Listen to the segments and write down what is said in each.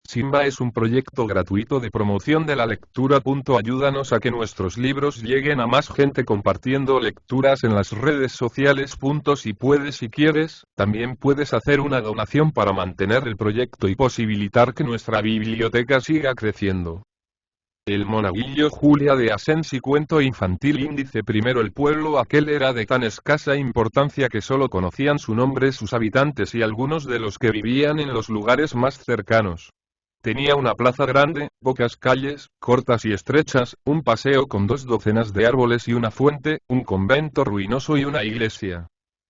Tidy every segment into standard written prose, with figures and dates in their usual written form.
Simba es un proyecto gratuito de promoción de la lectura. Ayúdanos a que nuestros libros lleguen a más gente compartiendo lecturas en las redes sociales. Si puedes y quieres, también puedes hacer una donación para mantener el proyecto y posibilitar que nuestra biblioteca siga creciendo. El monaguillo Julia de Asensi. Cuento infantil. Índice primero. El pueblo aquel era de tan escasa importancia que solo conocían su nombre sus habitantes y algunos de los que vivían en los lugares más cercanos. Tenía una plaza grande, pocas calles, cortas y estrechas, un paseo con 2 docenas de árboles y una fuente, un convento ruinoso y una iglesia.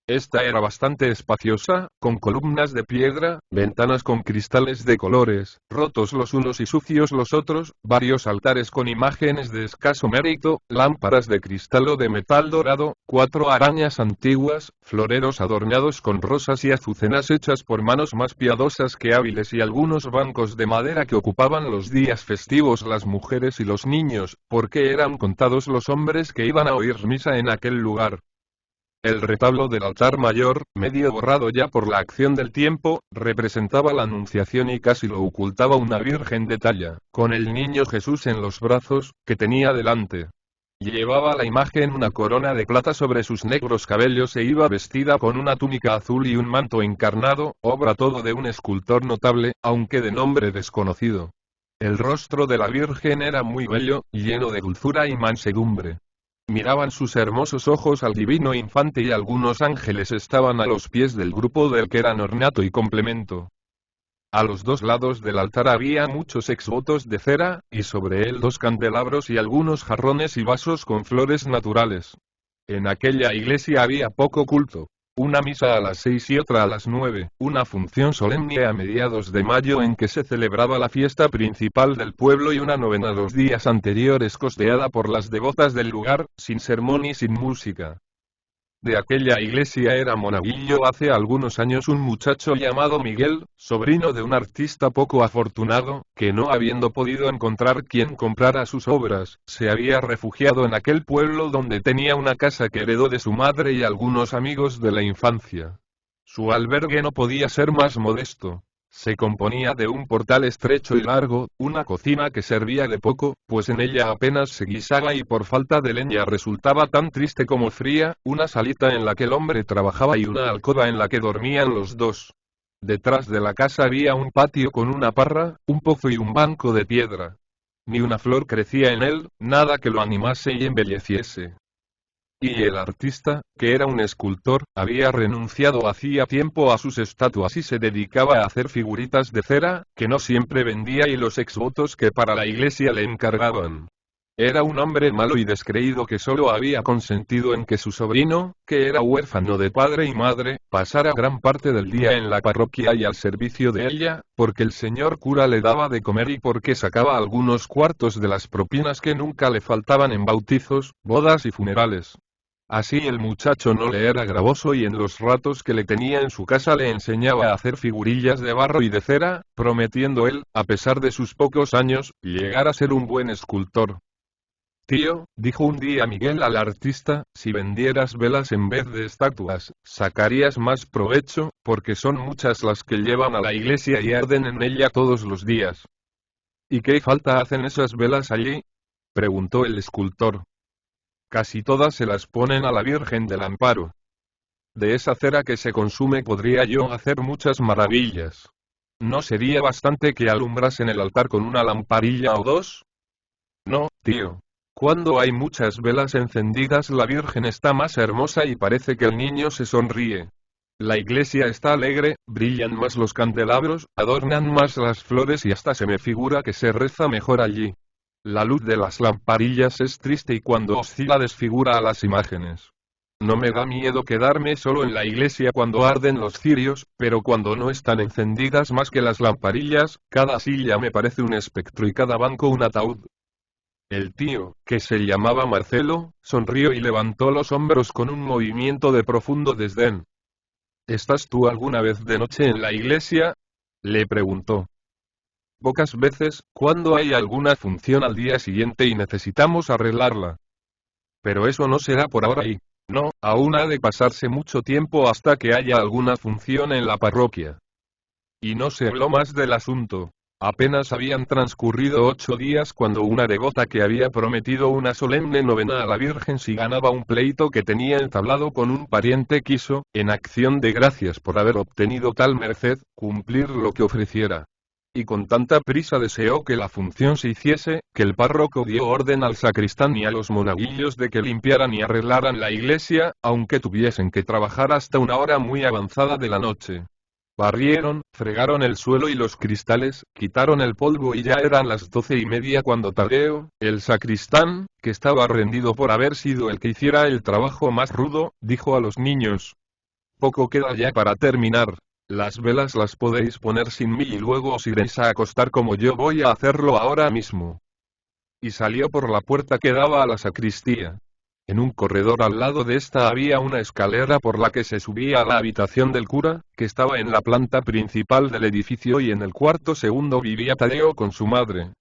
Esta era bastante espaciosa, con columnas de piedra, ventanas con cristales de colores, rotos los unos y sucios los otros, varios altares con imágenes de escaso mérito, lámparas de cristal o de metal dorado, 4 arañas antiguas, floreros adornados con rosas y azucenas hechas por manos más piadosas que hábiles y algunos bancos de madera que ocupaban los días festivos las mujeres y los niños, porque eran contados los hombres que iban a oír misa en aquel lugar. El retablo del altar mayor, medio borrado ya por la acción del tiempo, representaba la Anunciación y casi lo ocultaba una Virgen de talla, con el niño Jesús en los brazos, que tenía delante. Llevaba la imagen una corona de plata sobre sus negros cabellos e iba vestida con una túnica azul y un manto encarnado, obra todo de un escultor notable, aunque de nombre desconocido. El rostro de la Virgen era muy bello, lleno de dulzura y mansedumbre. Miraban sus hermosos ojos al divino infante y algunos ángeles estaban a los pies del grupo del que eran ornato y complemento. A los 2 lados del altar había muchos exvotos de cera, y sobre él 2 candelabros y algunos jarrones y vasos con flores naturales. En aquella iglesia había poco culto. Una misa a las 6 y otra a las 9, una función solemne a mediados de mayo en que se celebraba la fiesta principal del pueblo y una novena 2 días anteriores costeada por las devotas del lugar, sin sermón y sin música. De aquella iglesia era monaguillo hace algunos años un muchacho llamado Miguel, sobrino de un artista poco afortunado, que no habiendo podido encontrar quien comprara sus obras, se había refugiado en aquel pueblo donde tenía una casa que heredó de su madre y algunos amigos de la infancia. Su albergue no podía ser más modesto. Se componía de un portal estrecho y largo, una cocina que servía de poco, pues en ella apenas se guisaba y por falta de leña resultaba tan triste como fría, una salita en la que el hombre trabajaba y una alcoba en la que dormían los dos. Detrás de la casa había un patio con una parra, un pozo y un banco de piedra. Ni una flor crecía en él, nada que lo animase y embelleciese. Y el artista, que era un escultor, había renunciado hacía tiempo a sus estatuas y se dedicaba a hacer figuritas de cera, que no siempre vendía y los exvotos que para la iglesia le encargaban. Era un hombre malo y descreído que solo había consentido en que su sobrino, que era huérfano de padre y madre, pasara gran parte del día en la parroquia y al servicio de ella, porque el señor cura le daba de comer y porque sacaba algunos cuartos de las propinas que nunca le faltaban en bautizos, bodas y funerales. Así el muchacho no le era gravoso y en los ratos que le tenía en su casa le enseñaba a hacer figurillas de barro y de cera, prometiendo él, a pesar de sus pocos años, llegar a ser un buen escultor. Tío, dijo un día Miguel al artista, si vendieras velas en vez de estatuas, sacarías más provecho, porque son muchas las que llevan a la iglesia y arden en ella todos los días. ¿Y qué falta hacen esas velas allí? Preguntó el escultor. Casi todas se las ponen a la Virgen del Amparo. De esa cera que se consume podría yo hacer muchas maravillas. ¿No sería bastante que alumbrasen el altar con una lamparilla o 2? No, tío. Cuando hay muchas velas encendidas la Virgen está más hermosa y parece que el niño se sonríe. La iglesia está alegre, brillan más los candelabros, adornan más las flores y hasta se me figura que se reza mejor allí. La luz de las lamparillas es triste y cuando oscila desfigura a las imágenes. No me da miedo quedarme solo en la iglesia cuando arden los cirios, pero cuando no están encendidas más que las lamparillas, cada silla me parece un espectro y cada banco un ataúd. El tío, que se llamaba Marcelo, sonrió y levantó los hombros con un movimiento de profundo desdén. ¿Estás tú alguna vez de noche en la iglesia? Le preguntó. Pocas veces, cuando hay alguna función al día siguiente y necesitamos arreglarla. Pero eso no será por ahora y, no, aún ha de pasarse mucho tiempo hasta que haya alguna función en la parroquia. Y no se habló más del asunto. Apenas habían transcurrido 8 días cuando una devota que había prometido una solemne novena a la Virgen si ganaba un pleito que tenía entablado con un pariente quiso, en acción de gracias por haber obtenido tal merced, cumplir lo que ofreciera. Y con tanta prisa deseó que la función se hiciese, que el párroco dio orden al sacristán y a los monaguillos de que limpiaran y arreglaran la iglesia, aunque tuviesen que trabajar hasta una hora muy avanzada de la noche. Barrieron, fregaron el suelo y los cristales, quitaron el polvo y ya eran las 12:30 cuando Tadeo, el sacristán, que estaba rendido por haber sido el que hiciera el trabajo más rudo, dijo a los niños: «Poco queda ya para terminar. Las velas las podéis poner sin mí y luego os iréis a acostar como yo voy a hacerlo ahora mismo». Y salió por la puerta que daba a la sacristía. En un corredor al lado de esta había una escalera por la que se subía a la habitación del cura, que estaba en la planta principal del edificio, y en el cuarto segundo vivía Tadeo con su madre.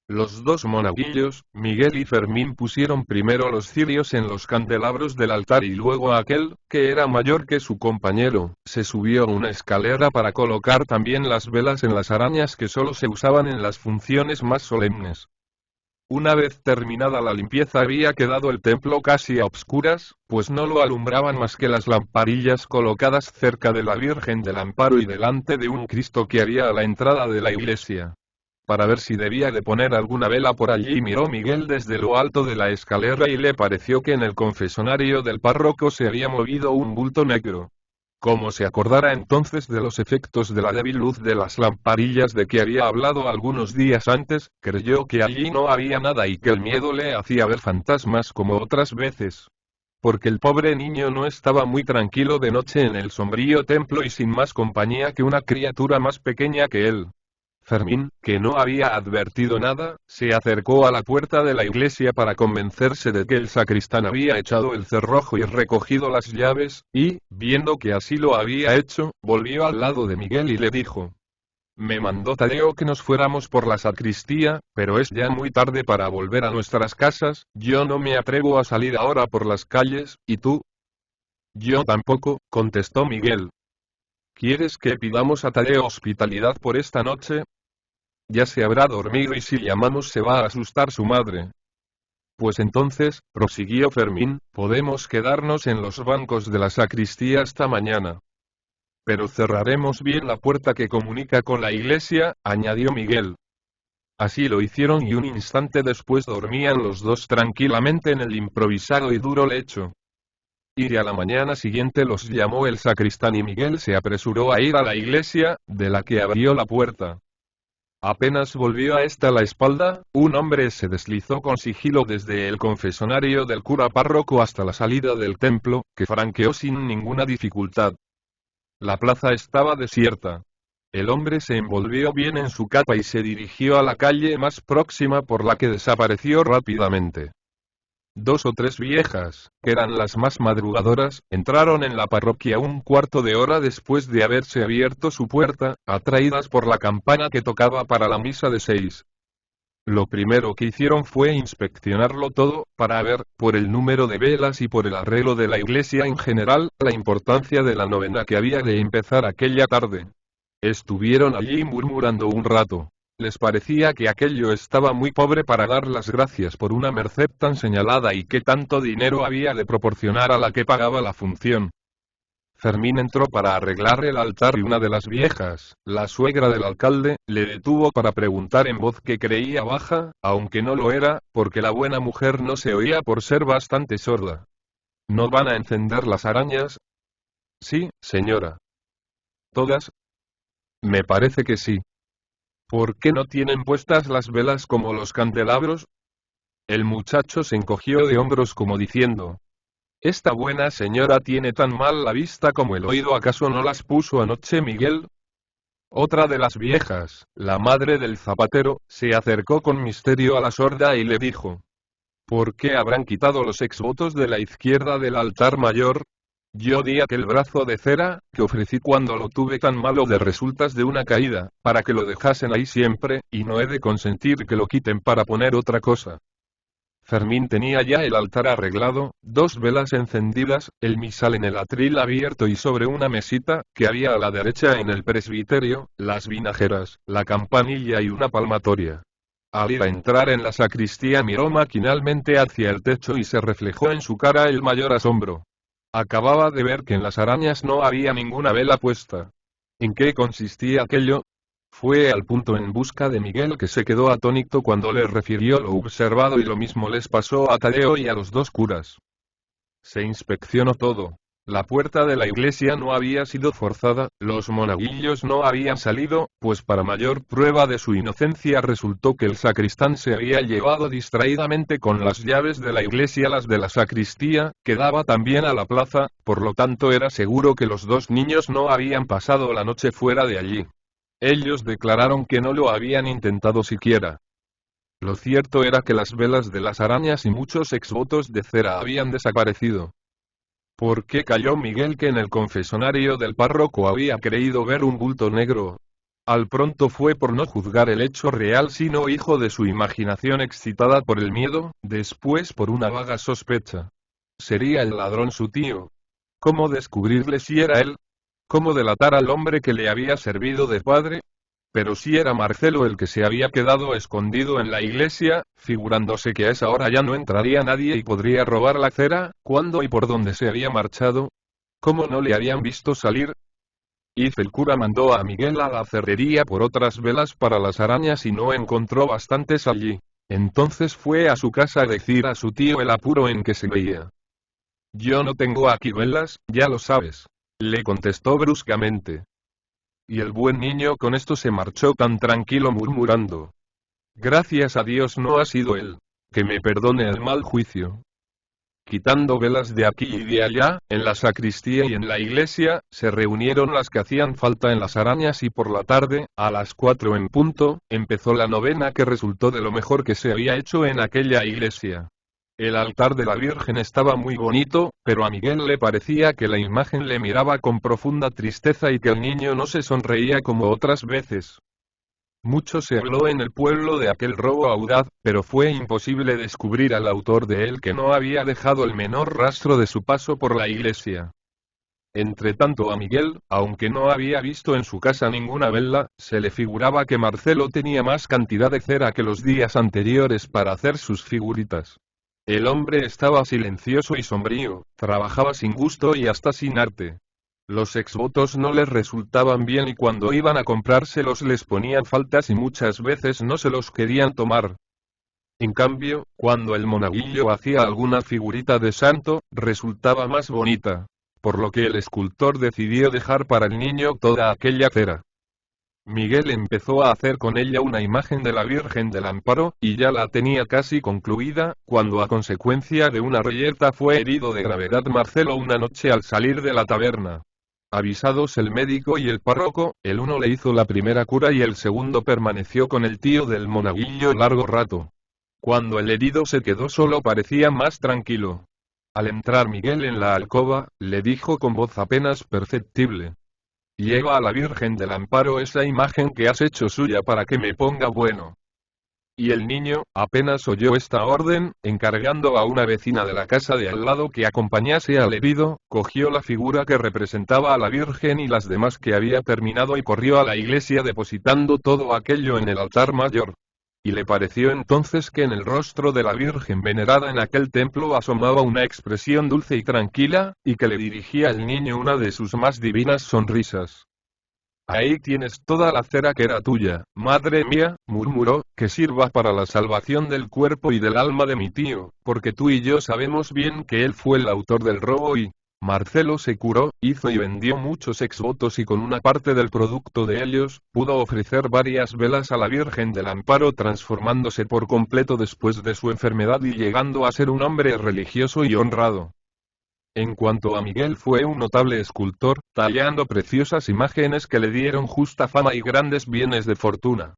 Los dos monaguillos, Miguel y Fermín, pusieron primero los cirios en los candelabros del altar y luego aquel, que era mayor que su compañero, se subió a una escalera para colocar también las velas en las arañas que solo se usaban en las funciones más solemnes. Una vez terminada la limpieza había quedado el templo casi a obscuras, pues no lo alumbraban más que las lamparillas colocadas cerca de la Virgen del Amparo y delante de un Cristo que había a la entrada de la iglesia. Para ver si debía de poner alguna vela por allí miró Miguel desde lo alto de la escalera y le pareció que en el confesonario del párroco se había movido un bulto negro. Como se acordara entonces de los efectos de la débil luz de las lamparillas de que había hablado algunos días antes, creyó que allí no había nada y que el miedo le hacía ver fantasmas como otras veces. Porque el pobre niño no estaba muy tranquilo de noche en el sombrío templo y sin más compañía que una criatura más pequeña que él. Fermín, que no había advertido nada, se acercó a la puerta de la iglesia para convencerse de que el sacristán había echado el cerrojo y recogido las llaves, y, viendo que así lo había hecho, volvió al lado de Miguel y le dijo: «Me mandó Tadeo que nos fuéramos por la sacristía, pero es ya muy tarde para volver a nuestras casas, yo no me atrevo a salir ahora por las calles, ¿y tú?». «Yo tampoco», contestó Miguel. «¿Quieres que pidamos a Tadeo hospitalidad por esta noche? Ya se habrá dormido y si llamamos se va a asustar su madre». «Pues entonces», prosiguió Fermín, «podemos quedarnos en los bancos de la sacristía hasta mañana». «Pero cerraremos bien la puerta que comunica con la iglesia», añadió Miguel. Así lo hicieron y un instante después dormían los dos tranquilamente en el improvisado y duro lecho. Y a la mañana siguiente los llamó el sacristán y Miguel se apresuró a ir a la iglesia, de la que abrió la puerta. Apenas volvió a esta la espalda, un hombre se deslizó con sigilo desde el confesonario del cura párroco hasta la salida del templo, que franqueó sin ninguna dificultad. La plaza estaba desierta. El hombre se envolvió bien en su capa y se dirigió a la calle más próxima por la que desapareció rápidamente. 2 o 3 viejas, que eran las más madrugadoras, entraron en la parroquia un cuarto de hora después de haberse abierto su puerta, atraídas por la campana que tocaba para la misa de 6. Lo primero que hicieron fue inspeccionarlo todo, para ver, por el número de velas y por el arreglo de la iglesia en general, la importancia de la novena que había de empezar aquella tarde. Estuvieron allí murmurando un rato. Les parecía que aquello estaba muy pobre para dar las gracias por una merced tan señalada y que tanto dinero había de proporcionar a la que pagaba la función. Fermín entró para arreglar el altar y una de las viejas, la suegra del alcalde, le detuvo para preguntar en voz que creía baja, aunque no lo era, porque la buena mujer no se oía por ser bastante sorda. ¿No van a encender las arañas? Sí, señora. ¿Todas? Me parece que sí. ¿Por qué no tienen puestas las velas como los candelabros? El muchacho se encogió de hombros como diciendo: «Esta buena señora tiene tan mal la vista como el oído, ¿acaso no las puso anoche Miguel?». Otra de las viejas, la madre del zapatero, se acercó con misterio a la sorda y le dijo: «¿Por qué habrán quitado los exvotos de la izquierda del altar mayor? Yo di aquel brazo de cera, que ofrecí cuando lo tuve tan malo de resultas de una caída, para que lo dejasen ahí siempre, y no he de consentir que lo quiten para poner otra cosa». Fermín tenía ya el altar arreglado, 2 velas encendidas, el misal en el atril abierto y sobre una mesita, que había a la derecha en el presbiterio, las vinajeras, la campanilla y una palmatoria. Al ir a entrar en la sacristía miró maquinalmente hacia el techo y se reflejó en su cara el mayor asombro. Acababa de ver que en las arañas no había ninguna vela puesta. ¿En qué consistía aquello? Fue al punto en busca de Miguel, que se quedó atónito cuando le refirió lo observado, y lo mismo les pasó a Tadeo y a los 2 curas. Se inspeccionó todo. La puerta de la iglesia no había sido forzada, los monaguillos no habían salido, pues para mayor prueba de su inocencia resultó que el sacristán se había llevado distraídamente con las llaves de la iglesia las de la sacristía, que daba también a la plaza, por lo tanto era seguro que los 2 niños no habían pasado la noche fuera de allí. Ellos declararon que no lo habían intentado siquiera. Lo cierto era que las velas de las arañas y muchos exvotos de cera habían desaparecido. ¿Por qué cayó Miguel que en el confesonario del párroco había creído ver un bulto negro? Al pronto fue por no juzgar el hecho real sino hijo de su imaginación excitada por el miedo, después por una vaga sospecha. ¿Sería el ladrón su tío? ¿Cómo descubrirle si era él? ¿Cómo delatar al hombre que le había servido de padre? Pero si era Marcelo el que se había quedado escondido en la iglesia, figurándose que a esa hora ya no entraría nadie y podría robar la cera, ¿cuándo y por dónde se había marchado? ¿Cómo no le habían visto salir? El cura mandó a Miguel a la cerrería por otras velas para las arañas y no encontró bastantes allí. Entonces fue a su casa a decir a su tío el apuro en que se veía. Yo no tengo aquí velas, ya lo sabes. Le contestó bruscamente. Y el buen niño con esto se marchó tan tranquilo murmurando. Gracias a Dios no ha sido él. Que me perdone el mal juicio. Quitando velas de aquí y de allá, en la sacristía y en la iglesia, se reunieron las que hacían falta en las arañas y por la tarde, a las 4 en punto, empezó la novena que resultó de lo mejor que se había hecho en aquella iglesia. El altar de la Virgen estaba muy bonito, pero a Miguel le parecía que la imagen le miraba con profunda tristeza y que el niño no se sonreía como otras veces. Mucho se habló en el pueblo de aquel robo audaz, pero fue imposible descubrir al autor de él, que no había dejado el menor rastro de su paso por la iglesia. Entretanto a Miguel, aunque no había visto en su casa ninguna vela, se le figuraba que Marcelo tenía más cantidad de cera que los días anteriores para hacer sus figuritas. El hombre estaba silencioso y sombrío, trabajaba sin gusto y hasta sin arte. Los exvotos no les resultaban bien y cuando iban a comprárselos les ponían faltas y muchas veces no se los querían tomar. En cambio, cuando el monaguillo hacía alguna figurita de santo, resultaba más bonita. Por lo que el escultor decidió dejar para el niño toda aquella cera. Miguel empezó a hacer con ella una imagen de la Virgen del Amparo, y ya la tenía casi concluida, cuando a consecuencia de una reyerta fue herido de gravedad Marcelo una noche al salir de la taberna. Avisados el médico y el párroco, el uno le hizo la primera cura y el segundo permaneció con el tío del monaguillo largo rato. Cuando el herido se quedó solo parecía más tranquilo. Al entrar Miguel en la alcoba, le dijo con voz apenas perceptible. Lleva a la Virgen del Amparo esa imagen que has hecho suya para que me ponga bueno. Y el niño, apenas oyó esta orden, encargando a una vecina de la casa de al lado que acompañase al herido, cogió la figura que representaba a la Virgen y las demás que había terminado y corrió a la iglesia depositando todo aquello en el altar mayor. Y le pareció entonces que en el rostro de la Virgen venerada en aquel templo asomaba una expresión dulce y tranquila, y que le dirigía al niño una de sus más divinas sonrisas. Ahí tienes toda la cera que era tuya, madre mía, murmuró, que sirva para la salvación del cuerpo y del alma de mi tío, porque tú y yo sabemos bien que él fue el autor del robo y... Marcelo se curó, hizo y vendió muchos exvotos y con una parte del producto de ellos, pudo ofrecer varias velas a la Virgen del Amparo, transformándose por completo después de su enfermedad y llegando a ser un hombre religioso y honrado. En cuanto a Miguel, fue un notable escultor, tallando preciosas imágenes que le dieron justa fama y grandes bienes de fortuna.